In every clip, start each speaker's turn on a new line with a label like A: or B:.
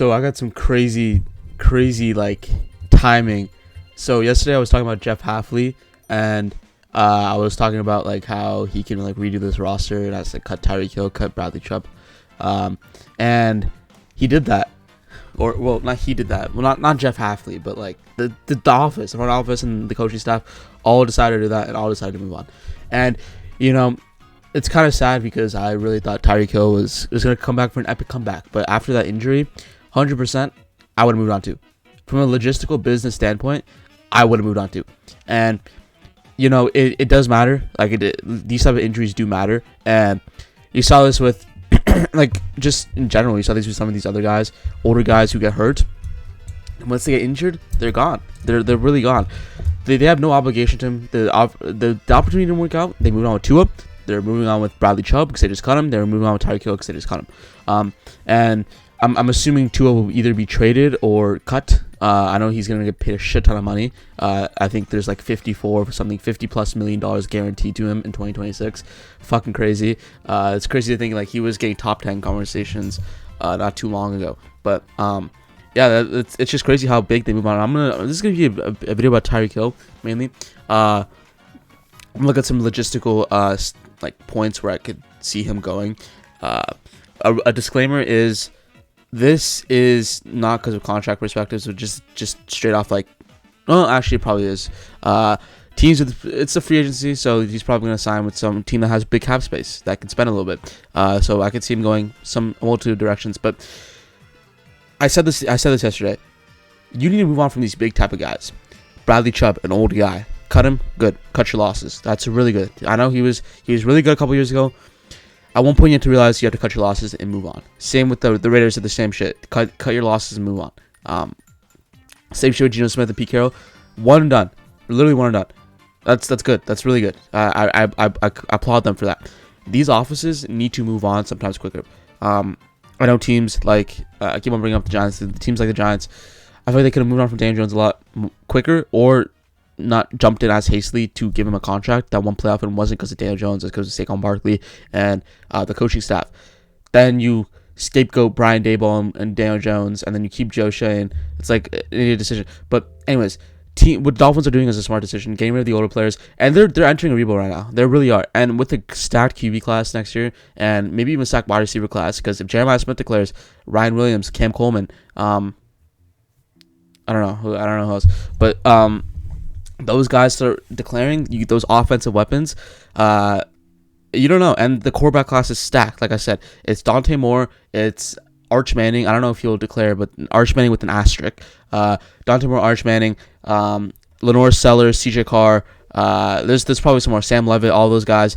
A: So I got some crazy like timing. So yesterday I was talking about Jeff Halfley, and I was talking about like how he can like redo this roster and has to cut Tyreek Hill, cut Bradley Chubb, um, and he did that. Or well, not he did that. Well, not Jeff Halfley, but like the office, the front office, and the coaching staff all decided to do that, and all decided to move on. And you know, it's kind of sad because I really thought Tyreek Hill was going to come back for an epic comeback, but after that injury, 100%, I would have moved on to. From a logistical business standpoint, I would have moved on to. And it does matter. Like these type of injuries do matter, and you saw this with like just in general. You saw this with some of these other guys, older guys who get hurt. And once they get injured, they're gone. They're really gone. They have no obligation to him. The opportunity didn't work out. They moved on with Tua. They're moving on with Bradley Chubb because they just cut him. They're moving on with Tyreek Hill because they just cut him. And I'm assuming Tua will either be traded or cut. I know he's going to get paid a shit ton of money. I think there's like $50+ million guaranteed to him in 2026. Fucking crazy. It's crazy to think like he was getting top 10 conversations not too long ago. But yeah, it's just crazy how big they move on. This is gonna be a video about Tyreek Hill mainly. I'm gonna look at some logistical like points where I could see him going. A disclaimer is this is not because of contract perspectives, so just straight off like, well, actually it probably is. Teams it's a free agency, so he's probably going to sign with some team that has big cap space that can spend a little bit. So I could see him going some multitude of directions. But I said this yesterday. You need to move on from these big type of guys. Bradley Chubb, an old guy. Cut him, good. Cut your losses. That's really good. I know he was really good a couple years ago. At one point, you have to realize you have to cut your losses and move on. Same with the Raiders did the same shit. Cut your losses and move on. Same shit with Geno Smith and Pete Carroll. One and done. Literally one and done. That's good. That's really good. I applaud them for that. These offices need to move on sometimes quicker. I know teams like I keep on bringing up the Giants. Teams like the Giants, I feel like they could have moved on from Daniel Jones a lot quicker, or not jumped in as hastily to give him a contract. That one playoff and wasn't because of Daniel Jones, it's because of Saquon Barkley and the coaching staff. Then you scapegoat Brian Daboll and Daniel Jones, and then you keep Joe Shane. It's like an idiot decision. But anyways, what Dolphins are doing is a smart decision, getting rid of the older players, and they're entering a rebuild right now. They really are. And with the stacked QB class next year, and maybe even stacked wide receiver class, because if Jeremiah Smith declares, Ryan Williams, Cam Coleman, I don't know who else, but those guys start declaring those offensive weapons. You don't know. And the quarterback class is stacked. Like I said, it's Dante Moore. It's Arch Manning. I don't know if he'll declare, but Arch Manning with an asterisk. Dante Moore, Arch Manning, Lenore Sellers, CJ Carr. There's probably some more. Sam Levitt, all those guys.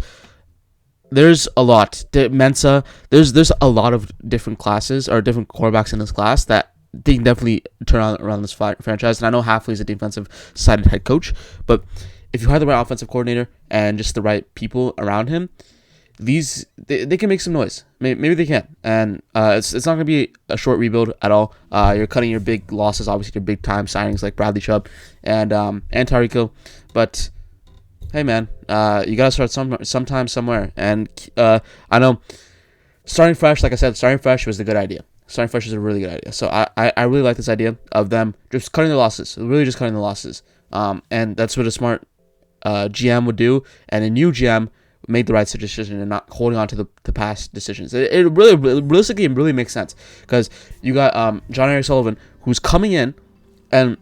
A: There's a lot. Mensa. There's a lot of different classes or different quarterbacks in this class that they can definitely turn around this franchise. And I know Halfley's a defensive-sided head coach, but if you have the right offensive coordinator and just the right people around him, they can make some noise. Maybe they can. And it's not going to be a short rebuild at all. You're cutting your big losses, obviously your big-time signings like Bradley Chubb and Tyreek Hill. But hey, man, you got to start sometime somewhere. And I know starting fresh, like I said, starting fresh was a good idea. Starting fresh is a really good idea. So I really like this idea of them just cutting the losses. Really just cutting the losses. And that's what a smart GM would do. And a new GM made the right decision and not holding on to the past decisions. It really, realistically, it really makes sense. Because you got John Eric Sullivan, who's coming in and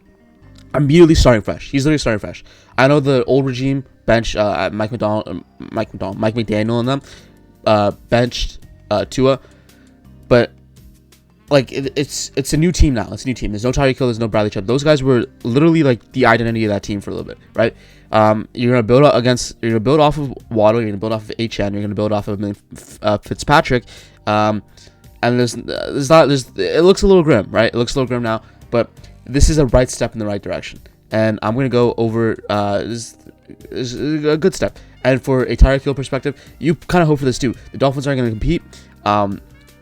A: immediately starting fresh. He's literally starting fresh. I know the old regime benched Mike McDaniel and them benched Tua. But like it's a new team now. It's a new team. There's no Tyreek Hill. There's no Bradley Chubb. Those guys were literally like the identity of that team for a little bit, right? You're gonna build off of Waddle. You're gonna build off of HN. You're gonna build off of Fitzpatrick. And it looks a little grim, right? It looks a little grim now, but this is a right step in the right direction. And I'm gonna go over this is a good step. And for a Tyreek Hill perspective, you kind of hope for this too. The Dolphins aren't gonna compete.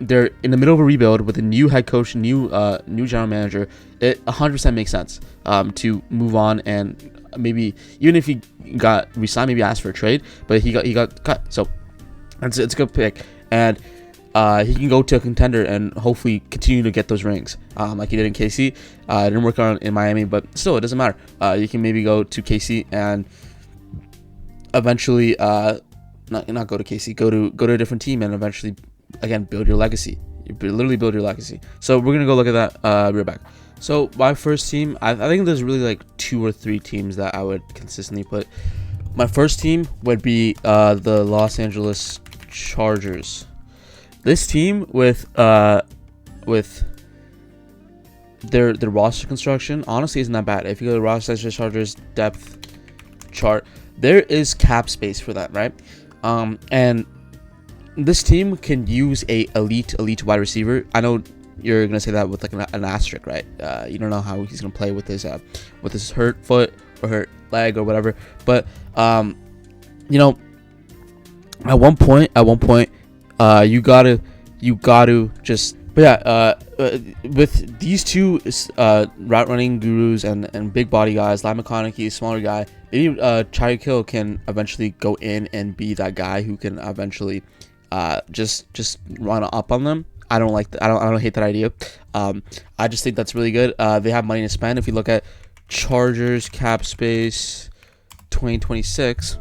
A: They're in the middle of a rebuild with a new head coach, new general manager. It 100% makes sense to move on, and maybe even if he got re-signed, maybe ask for a trade, but he got cut. So it's a good pick. And he can go to a contender and hopefully continue to get those rings, like he did in KC. It didn't work out in Miami, but still, it doesn't matter. You can maybe go to KC and eventually, not go to KC, go to a different team and eventually, again, build your legacy. You literally build your legacy. So we're gonna go look at that real back. So my first team, I think there's really like 2 or 3 teams that I would consistently put. My first team would be the Los Angeles Chargers. This team with their roster construction honestly isn't that bad. If you go to the Los Angeles Chargers depth chart, there is cap space for that, right? And this team can use a elite wide receiver. I know you're gonna say that with like an asterisk, right? You don't know how he's gonna play with his hurt foot or hurt leg or whatever. But you know, at one point, you gotta just. But yeah, with these two route running gurus and big body guys, Lai McConaughey, smaller guy, maybe Tyreek Hill can eventually go in and be that guy who can eventually just run up on them. I don't like that. I don't hate that idea. I just think that's really good. They have money to spend. If you look at Chargers cap space 2026,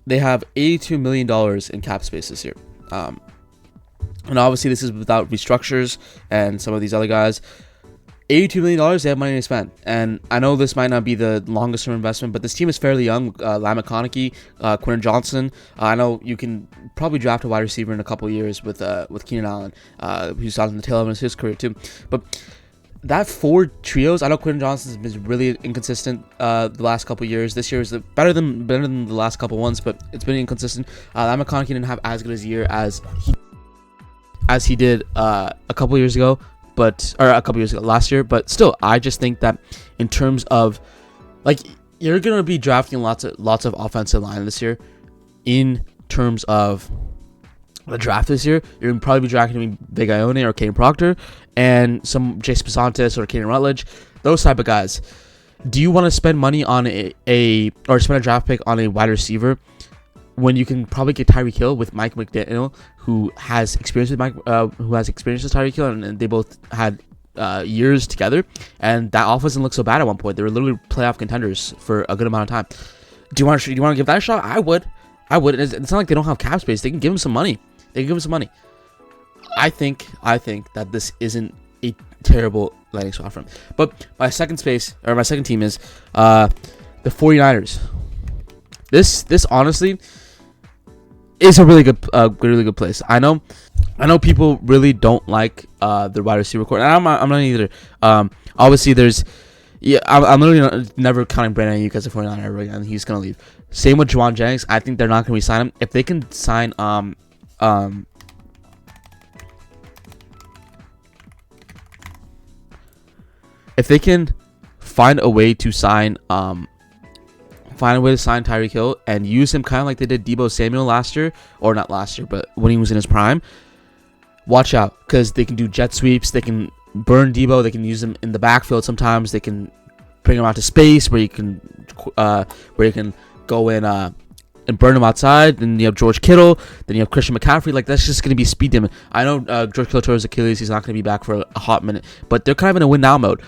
A: they have $82 million in cap space this year. And obviously this is without restructures and some of these other guys. $82 million, they have money to spend. And I know this might not be the longest term investment, but this team is fairly young. Lai McConaughey, Quentin Johnson. I know you can probably draft a wide receiver in a couple years with Keenan Allen, who's on the tail end of his career too. But that 4 trios, I know Quentin Johnson's been really inconsistent the last couple years. This year is better than the last couple ones, but it's been inconsistent. Lai McConaughey didn't have as good a year as he did a couple years ago. Last year, but still, I just think that in terms of, like, you're gonna be drafting lots of offensive line this year. In terms of the draft this year, you're gonna probably be drafting Big Ione or Kane Proctor and some Jace Pasantis or Kaden Rutledge, those type of guys. Do you want to spend money on or spend a draft pick on a wide receiver when you can probably get Tyreek Hill with Mike McDaniel, who has experience with Tyreek Hill, and they both had years together, and that offense didn't look so bad at one point. They were literally playoff contenders for a good amount of time. Do you want to give that a shot? I would. It's not like they don't have cap space. They can give him some money. I think that this isn't a terrible landing spot for him. But my second team is the 49ers. This honestly is a really good place. I know people really don't like the wide receiver core, and I'm not either. Obviously I'm literally never counting Brandon Ayuk as a 49er ever again. He's gonna leave. Same with Juwan Jennings. I think they're not gonna re-sign him. If they can sign if they can find a way to sign Tyreek Hill and use him kind of like they did Deebo Samuel last year, or not last year, but when he was in his prime. Watch out, because they can do jet sweeps. They can burn Deebo. They can use him in the backfield sometimes. They can bring him out to space where you can go in and burn him outside. Then you have George Kittle. Then you have Christian McCaffrey. Like, that's just going to be speed demon. I know George Kittle tore his Achilles. He's not going to be back for a hot minute, but they're kind of in a win now mode.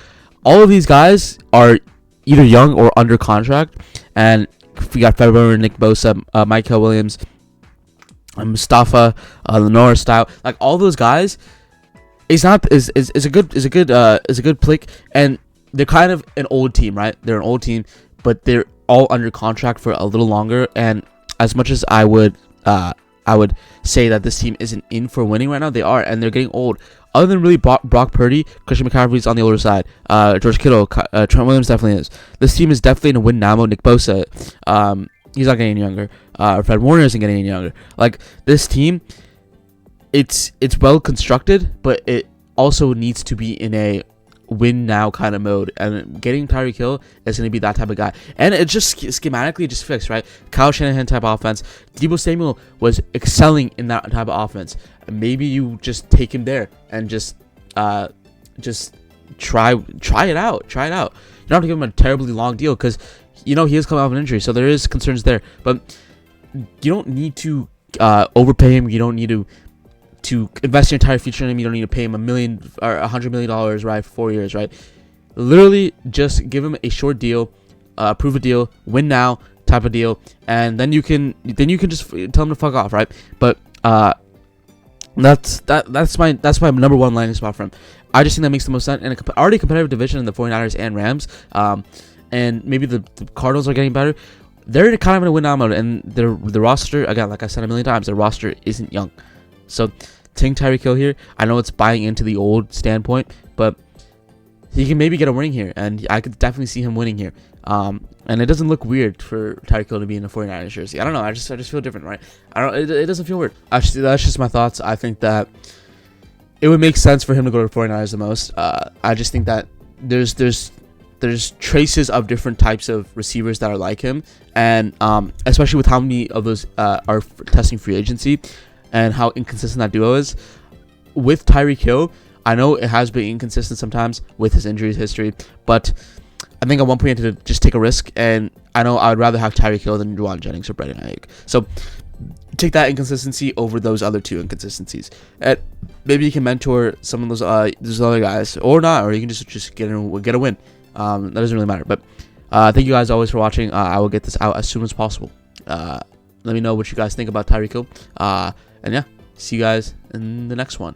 A: All of these guys are either young or under contract, and we got February, Nick Bosa, Michael Williams, Mustafa, Lenore Style, like all those guys. Is a good pick, and they're kind of an old team, right? They're an old team, but they're all under contract for a little longer. And as much as I would say that this team isn't in for winning right now, they are, and they're getting old. Other than really Brock Purdy, Christian McCaffrey's on the older side. George Kittle, Trent Williams definitely is. This team is definitely in a win now mode. Nick Bosa, he's not getting any younger. Fred Warner isn't getting any younger. Like, this team, it's well constructed, but it also needs to be in a win now kind of mode, and getting Tyreek Hill is going to be that type of guy. And it just schematically just fixed, right? Kyle Shanahan type of offense. Deebo Samuel was excelling in that type of offense. And maybe you just take him there and just try it out. You don't have to give him a terribly long deal, because he is coming off an injury, so there is concerns there. But you don't need to overpay him. You don't need to invest your entire future in him. You don't need to pay him $1 million or $100 million, right, for 4 years, right? Literally, just give him a short deal, approve a deal, win now type of deal, and then you can just tell him to fuck off, right? But that's my number one landing spot for him. I just think that makes the most sense. And already competitive division in the 49ers and Rams, and maybe the Cardinals are getting better. They're kind of in a win now mode, and the roster, again, like I said a million times, the roster isn't young. So, taking Tyreek Hill here, I know it's buying into the old standpoint, but he can maybe get a winning here, and I could definitely see him winning here. And it doesn't look weird for Tyreek Hill to be in a 49ers jersey. I don't know. I just feel different, right? It doesn't feel weird. Actually, that's just my thoughts. I think that it would make sense for him to go to the 49ers the most. I just think that there's traces of different types of receivers that are like him, and especially with how many of those are testing free agency and how inconsistent that duo is. With Tyreek Hill, I know it has been inconsistent sometimes with his injuries history, but I think at one point he had to just take a risk, and I know I would rather have Tyreek Hill than Juwan Jennings or Brandon Ayuk. So take that inconsistency over those other two inconsistencies, and maybe you can mentor some of those other guys, or not, or you can just get a win. That doesn't really matter. But thank you guys always for watching. I will get this out as soon as possible. Let me know what you guys think about Tyreek Hill. And yeah, see you guys in the next one.